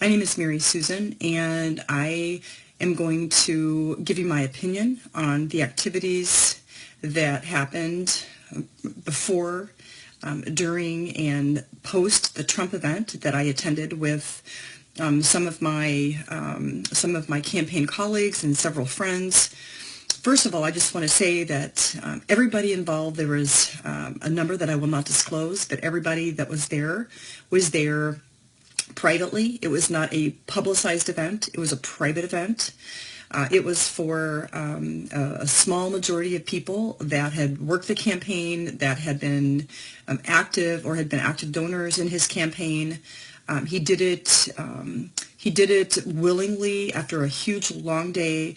My name is Mary Susan, and I am going to give you my opinion on the activities that happened before, during, and post the Trump event that I attended with some of my campaign colleagues and several friends. First of all, I just want to say that everybody involved, there was a number that I will not disclose, but everybody that was there privately. It was not a publicized event. It was a private event. It was for a small majority of people that had worked the campaign, that had been active or had been active donors in his campaign. He did it. He did it willingly after a huge, long day.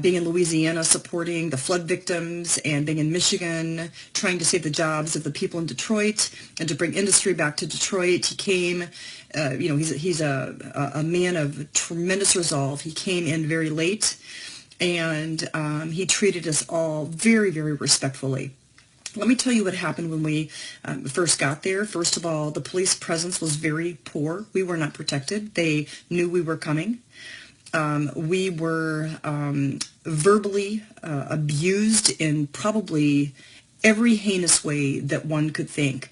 Being in Louisiana, supporting the flood victims, and being in Michigan, trying to save the jobs of the people in Detroit and to bring industry back to Detroit. He came, he's a man of tremendous resolve. He came in very late, and he treated us all very, very respectfully. Let me tell you what happened when we first got there. First of all, the police presence was very poor. We were not protected. They knew we were coming. We were verbally abused in probably every heinous way that one could think.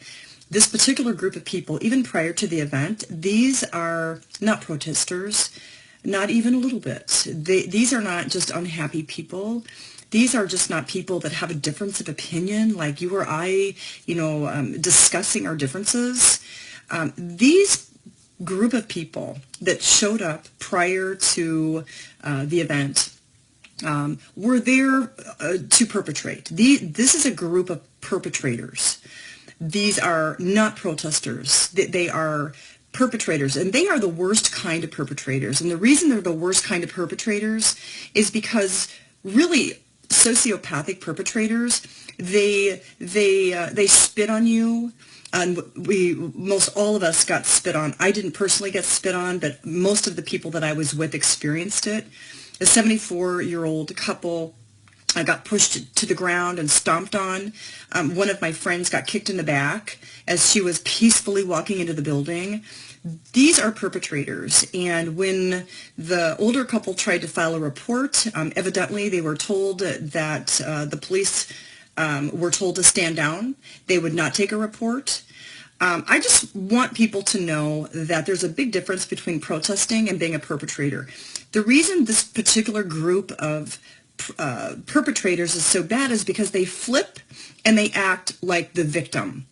This particular group of people, even prior to the event, these are not protesters, not even a little bit. These are not just unhappy people. These are just not people that have a difference of opinion, like you or I, discussing our differences. These group of people that showed up prior to the event were there to perpetrate. This is a group of perpetrators. These are not protesters. They are perpetrators, and they are the worst kind of perpetrators. And the reason they're the worst kind of perpetrators is because really sociopathic perpetrators, they spit on you. And most all of us got spit on. I didn't personally get spit on, but most of the people that I was with experienced it. A 74-year-old couple got pushed to the ground and stomped on. One of my friends got kicked in the back as she was peacefully walking into the building. These are perpetrators, and when the older couple tried to file a report, evidently they were told that the police were told to stand down. They would not take a report. I just want people to know that there's a big difference between protesting and being a perpetrator. The reason this particular group of perpetrators is so bad is because they flip and they act like the victim.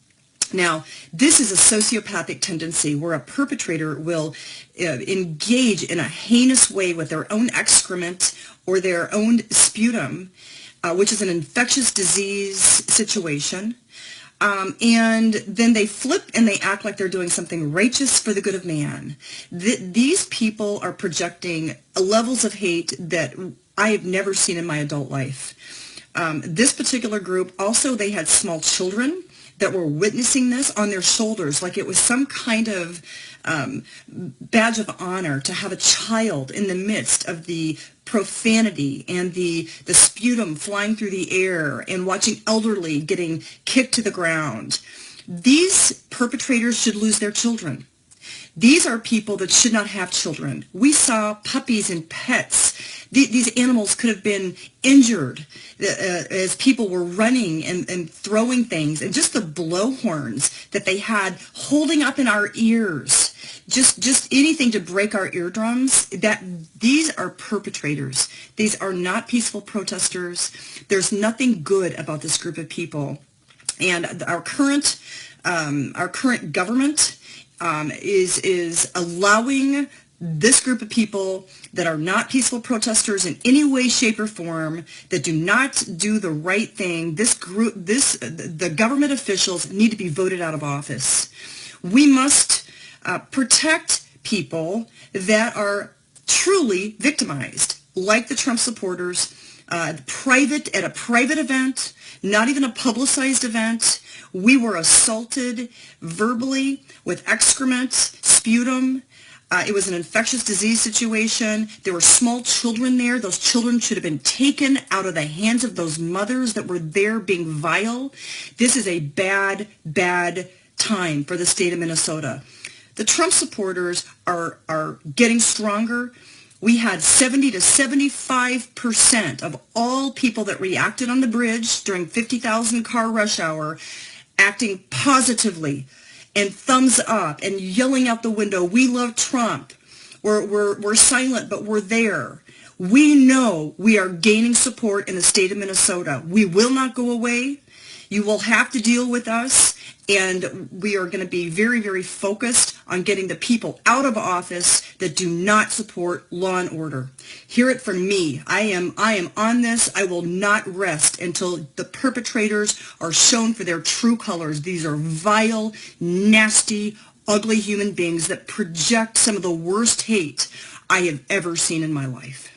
Now, this is a sociopathic tendency where a perpetrator will engage in a heinous way with their own excrement or their own sputum, which is an infectious disease situation. And then they flip and they act like they're doing something righteous for the good of man. These people are projecting levels of hate that I have never seen in my adult life. This particular group, also, they had small children that were witnessing this on their shoulders, like it was some kind of badge of honor to have a child in the midst of the profanity and the sputum flying through the air and watching elderly getting kicked to the ground. These perpetrators should lose their children. These are people that should not have children. We saw puppies and pets. These animals could have been injured as people were running and throwing things, and just the blowhorns that they had holding up in our ears, just anything to break our eardrums. These are perpetrators. These are not peaceful protesters. There's nothing good about this group of people, and our current government is allowing this group of people that are not peaceful protesters in any way, shape, or form, that do not do the right thing. The government officials need to be voted out of office. We must protect people that are truly victimized, like the Trump supporters, at a private event, not even a publicized event. We were assaulted verbally with excrement, sputum. It was an infectious disease situation. There were small children there. Those children should have been taken out of the hands of those mothers that were there being vile. This is a bad, bad time for the state of Minnesota. The Trump supporters are getting stronger. We had 70 to 75% of all people that reacted on the bridge during 50,000 car rush hour acting positively and thumbs up and yelling out the window, "We love Trump. We're silent, but we're there." We know we are gaining support in the state of Minnesota. We will not go away. You will have to deal with us, and we are going to be very, very focused on getting the people out of office that do not support law and order. Hear it from me. I am on this. I will not rest until the perpetrators are shown for their true colors. These are vile, nasty, ugly human beings that project some of the worst hate I have ever seen in my life.